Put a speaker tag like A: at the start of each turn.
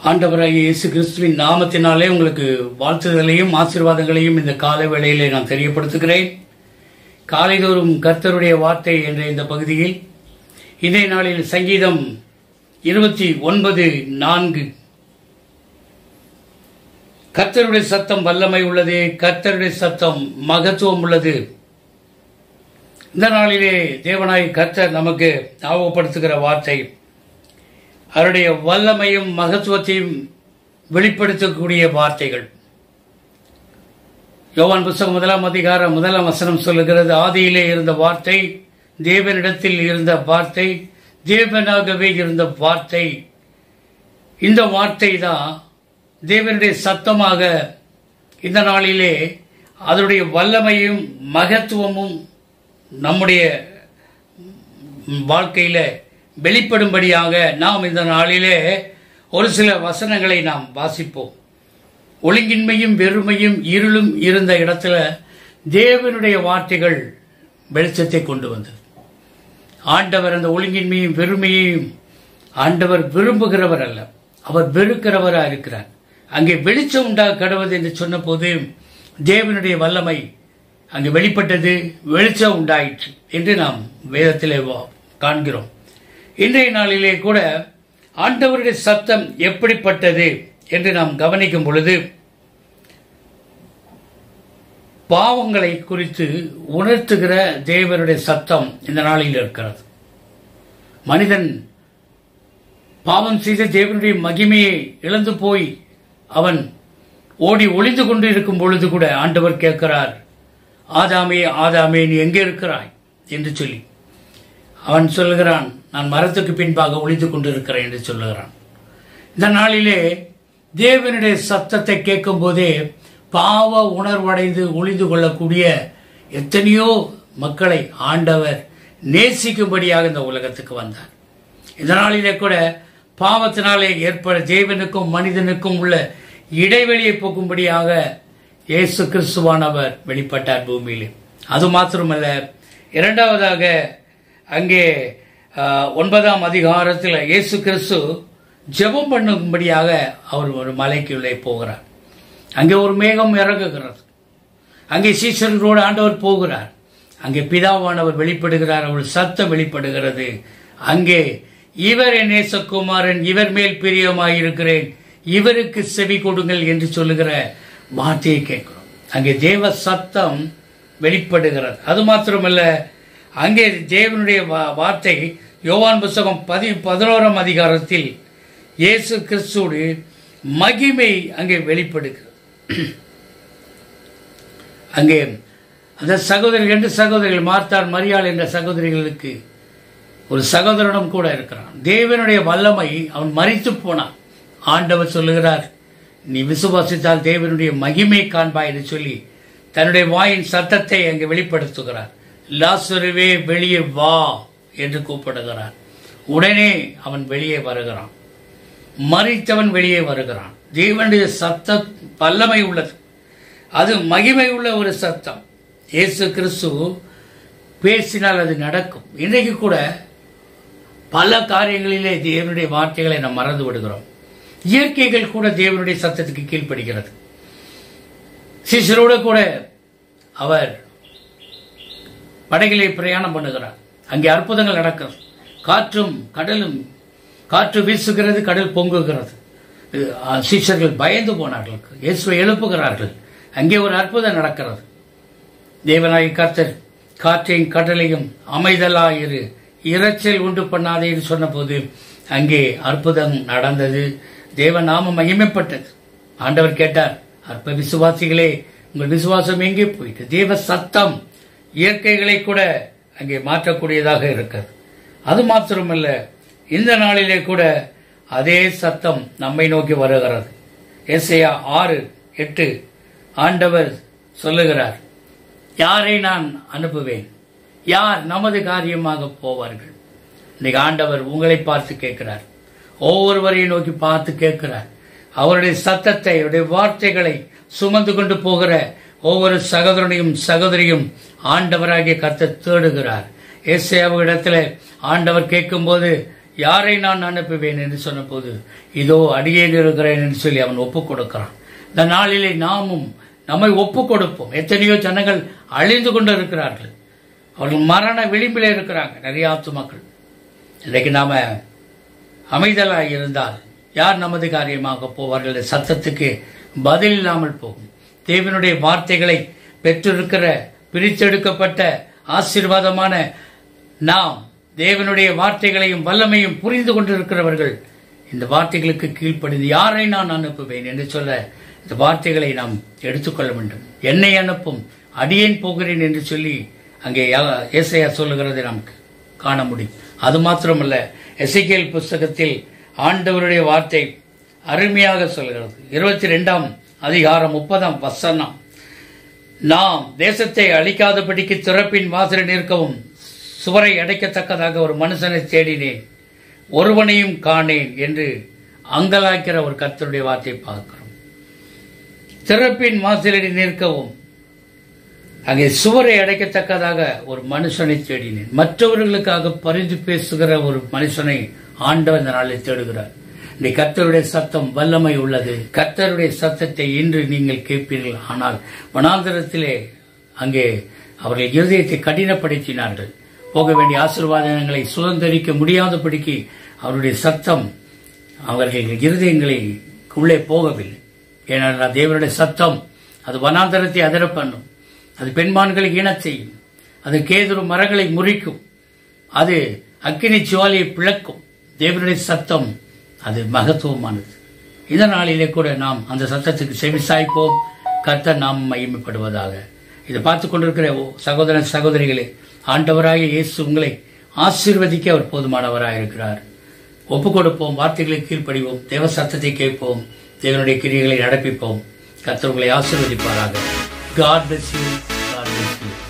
A: ஆண்டவராகிய இயேசு கிறிஸ்துவின் நாமத்தினாலே உங்களுக்கு வாழ்த்துதலையும் ஆசீர்வாதங்களையும் இந்த கால வேளையிலே நான் தெரியப்படுத்துகிறேன். காலைதோறும் கர்த்தருடைய வார்த்தை என்ற இந்த பகுதியில் இன்றைய நாளில் சங்கீதம் 29:4 கர்த்தருடைய சத்தம் வல்லமை உள்ளது, கர்த்தருடைய சத்தம் மகத்துவம் உள்ளது. இந்த நாளிலே தேவனாய் கர்த்தர் நமக்கு ஞாபகப்படுத்துகிற வார்த்தை அவருடைய வல்லமையும் மகத்துவத்தையும் வெளிப்படுத்தக்கூடிய வார்த்தைகள். யோவான் புத்தகம் 1 அதிகாரம் 1 வசனம் சொல்லுகிறது, ஆதியிலே இருந்த வார்த்தை, தேவனிடத்தில் இருந்த வார்த்தை, தேவனாகவே இருந்த வார்த்தை. இந்த வார்த்தை தான் தேவனுடைய சத்தமாக இந்த நாளிலே அதனுடைய வல்லமையும் மகத்துவமும் நம்முடைய வாழ்க்கையில வெளிப்படும்படியாக நாம் இந்த நாளிலே ஒரு சில வசனங்களை நாம் வாசிப்போம். ஒழுங்கின்மையும் வெறுமையும் இருளும் இருந்த இடத்துல தேவனுடைய வார்த்தைகள் வெளிச்சத்தை கொண்டு வந்தது. ஆண்டவர் அந்த ஒழுங்கின்மையும் வெறுமையையும் ஆண்டவர் விரும்புகிறவர் அல்ல, அவர் வெறுக்கிறவராக இருக்கிறார். அங்கே வெளிச்சம் உண்டாக கடவுது என்று சொன்ன போது தேவனுடைய வல்லமை அங்கே வெளிப்பட்டது, வெளிச்சம் உண்டாயிற்று என்று நாம் வேதத்திலே காண்கிறோம். இன்றைய நாளிலே கூட ஆண்டவருடைய சத்தம் எப்படிப்பட்டது என்று நாம் கவனிக்கும் பொழுது பாவங்களை குறித்து உணர்த்துகிற தேவனுடைய சத்தம் இந்த நாளில் இருக்கிறது. மனிதன் பாவம் செய்த தேவனுடைய மகிமையை இழந்து போய் அவன் ஓடி ஒளிந்து கொண்டு இருக்கும் பொழுது கூட ஆண்டவர் கேட்கிறார், ஆதாமே ஆதாமே நீ எங்கே இருக்கிறாய் என்று சொல்லி. அவன் சொல்லுகிறான், நான் மரத்துக்கு பின்பாக ஒளிந்து கொண்டிருக்கிறேன் என்று சொல்லுகிறான். இந்த நாளிலே தேவனுடைய சத்தத்தை கேட்கும் போதே பாவ உணர்வடைந்து ஒளிந்து கொள்ளக்கூடிய எத்தனையோ மக்களை ஆண்டவர் நேசிக்கும்படியாக இந்த உலகத்துக்கு வந்தார். இந்த நாளிலே கூட பாவத்தினாலே ஏற்பட தேவனுக்கும் மனிதனுக்கும் உள்ள இடைவெளியை போக்கும்படியாக இயேசு கிறிஸ்துவானவர் வெளிப்பட்டார் பூமியிலே. அது மாத்திரமல்ல, இரண்டாவதாக அங்கே 9 அதிகாரத்தில் இயேசு கிறிஸ்து ஜெபம் பண்ணும்படியாக அவர் ஒரு மலைக்குள்ளே போகிறார். அங்கே ஒரு மேகம் இறங்குகிறது. அங்கே சீசர்களோடு ஆண்டவர் போகிறார். அங்கே பிதாவானவர் வெளிப்படுகிறார், அவர் சத்தம் வெளிப்படுகிறது. அங்கே இவர் என் நேசகுமாரன், இவர் மேல் பிரியமாயிருக்கிறேன், இவருக்கு செவி கொடுங்கள் என்று சொல்லுகிற வார்த்தையை கேட்கிறோம். அங்கே தேவ சத்தம் வெளிப்படுகிறது. அது மாத்திரமல்ல, அங்கே தேவனுடைய வார்த்தை யோவான் புத்தகம் 11 அதிகாரத்தில் இயேசு கிறிஸ்துவோடு மகிமை அங்கே வெளிப்படுகிறது. அங்கே அந்த சகோதரிகள் 2 சகோதரிகள், மார்த்தாள் மரியாள் என்ற சகோதரிகளுக்கு ஒரு சகோதரனும் கூட இருக்கிறான். தேவனுடைய வல்லமை, அவன் மரித்து போனான். ஆண்டவர் சொல்லுகிறார், நீ விசுவாசித்தால் தேவனுடைய மகிமை காண்பாய் என்று சொல்லி தன்னுடைய வாயின் சத்தத்தை அங்கே வெளிப்படுத்துகிறார். லாசருவே வெளியே வா என்று கூப்பிடுகிறார். உடனே அவன் வெளியே வருகிறான். மரித்தவன் வெளியே வருகிறான். தேவனுடைய சத்தம் வல்லமை உள்ளது, அது மகிமை உள்ள ஒரு சத்தம். இயேசு கிறிஸ்து பேசினால் அது நடக்கும். இன்றைக்கு கூட பல காரியங்களிலே தேவனுடைய வார்த்தைகளை நாம் மறந்து விடுகிறோம். இயற்கைகள் கூட தேவனுடைய சத்தத்துக்கு கீழ்ப்படுகிறது. சீசரோடு கூட அவர் படகிலே பிரயாணம் பண்ணுகிறார். அங்கே அற்புதங்கள் நடக்கிறது. காற்றும் கடலும், காற்று வீசுகிறது, கடல் பொங்குகிறது. சீஷர்கள் பயந்து போனார்கள், இயேசுவை எழுப்புகிறார்கள். அங்கே ஒரு அற்புதம் நடக்கிறது. தேவனாய் கர்த்தர் காற்றையும் கடலையும் அமைதலாயிரு, இரைச்சல் உண்டு பண்ணாதே என்று சொன்ன போது அங்கே அற்புதம் நடந்தது. தேவ நாமம் மகிமைப்பட்டது. ஆண்டவர் கேட்டார், அற்ப விசுவாசிகளே, உங்கள் விசுவாசம் எங்கே போயிட்டு? தேவ சத்தம் இயற்கைகளை கூட அங்கே மாற்றக்கூடியதாக இருக்கிறது. அது மாத்திரமல்ல, இந்த நாளிலே கூட அதே சத்தம் நம்மை நோக்கி வருகிறது. எசேயா 6:8 ஆண்டவர் சொல்லுகிறார், யாரை நான் அனுப்புவேன், யார் நமது காரியமாக போவார்கள்? இன்னைக்கு ஆண்டவர் உங்களை பார்த்து கேட்கிறார், ஒவ்வொருவரையும் நோக்கி பார்த்து கேட்கிறார். அவருடைய சத்தத்தை, அவருடைய வார்த்தைகளை சுமந்து கொண்டு போகிற ஒவ்வொரு சகோதரனையும் சகோதரியும் ஆண்டவராகிய கர்த்தர் தேடுகிறார். ஏசாயாவிடத்தில் ஆண்டவர் கேட்கும்போது யாரை நான் அனுப்புவேன் என்று சொன்னபோது இதோ அடியேன் இருக்கிறேன் என்று சொல்லி அவன் ஒப்புக் கொடுக்கிறான். இந்த நாளிலே நாமும் நம்மை ஒப்புக் கொடுப்போம். எத்தனையோ ஜனங்கள் அழிந்து கொண்டு இருக்கிறார்கள். அவர்கள் மரண விளிம்பில் இருக்கிறாங்க நிறைய ஆத்துமாக்கள். இன்றைக்கு நாம அமைதலாக இருந்தால் யார் நமது காரியமாக போவார்கள்? சத்தத்துக்கு பதில் இல்லாமல் போகும். தேவனுடைய வார்த்தைகளை பெற்றிருக்கிற பிரித்தெடுக்கப்பட்ட ஆசீர்வாதமான நாம் தேவனுடைய வார்த்தைகளையும் வல்லமையும் புரிந்து கொண்டிருக்கிறவர்கள் இந்த வார்த்தைகளுக்கு கீழ்ப்படிந்து யாரை நான் அனுப்புவேன் என்று சொல்ல இந்த வார்த்தைகளை நாம் எடுத்துக்கொள்ள வேண்டும். என்னை அனுப்பும், அடியேன் போகிறேன் என்று சொல்லி அங்கே ஏசாயா சொல்லுகிறதை நாம் காண முடியும். அது மாத்திரமல்ல, எசேக்கியேல் புஸ்தகத்தில் ஆண்டவருடைய வார்த்தை அருமையாக சொல்கிறது. 22ஆம் அதிகாரம் 30ஆம் வசனம், நாம் தேசத்தை அழிக்காதபடிக்கு திறப்பின் வாசலில் நிற்கவும் சுவரை அடைக்கத்தக்கதாக ஒரு மனுஷனை தேடினேன், ஒருவனையும் காணேன் என்று அங்கலாய்க்கிற ஒரு கர்த்தருடைய வார்த்தையை பார்க்கிறோம். திறப்பின் வாசலில் நிற்கவும் அங்கே சுவரை அடைக்கத்தக்கதாக ஒரு மனுஷனை தேடினேன். மற்றவர்களுக்காக பரிந்து பேசுகிற ஒரு மனுஷனை ஆண்டவர் இந்த நாளில் தேடுகிறார். இந்த கர்த்தருடைய சத்தம் வல்லமை உள்ளது. கர்த்தருடைய சத்தத்தை இன்று நீங்கள் கேட்பீர்கள். ஆனால் வனாந்தரத்திலே அங்கே அவர்கள் இருதயத்தை கடினப்படுத்தினார்கள். போக வேண்டிய ஆசீர்வாதங்களை சுதந்திரிக்க முடியாதபடிக்கு அவருடைய சத்தம் அவர்கள் இருதயங்களை உள்ளே போகவில்லை. ஏனென்றால் தேவனுடைய சத்தம் அது வனாந்தரத்தை அதிர பண்ணும், அது பெண்மான்களை ஈனச் செய்யும், அது கேதுரு மரங்களை முறிக்கும், அது அக்கினி ஜுவாலியை பிளக்கும். தேவனுடைய சத்தம் அது மகத்துவமானது. இந்த நாளிலே கூட நாம் அந்த சத்தத்துக்கு செவிசாய்ப்போம். கர்த்தர் நாம் மகிமைப்படுவதாக. இதை பார்த்துக் கொண்டிருக்கிற சகோதர சகோதரிகளே, ஆண்டவராகிய இயேசு உங்களை ஆசீர்வதிக்க அவர் போதுமானவராக இருக்கிறார். ஒப்புக் கொடுப்போம், வார்த்தைகளை கீழ்ப்படிவோம், தேவ சத்தத்தை கேட்போம், தேவனுடைய கிரியைகளை நடப்பிப்போம். கர்த்தர் உங்களை ஆசீர்வதிப்பாராக. God bless you. God bless you.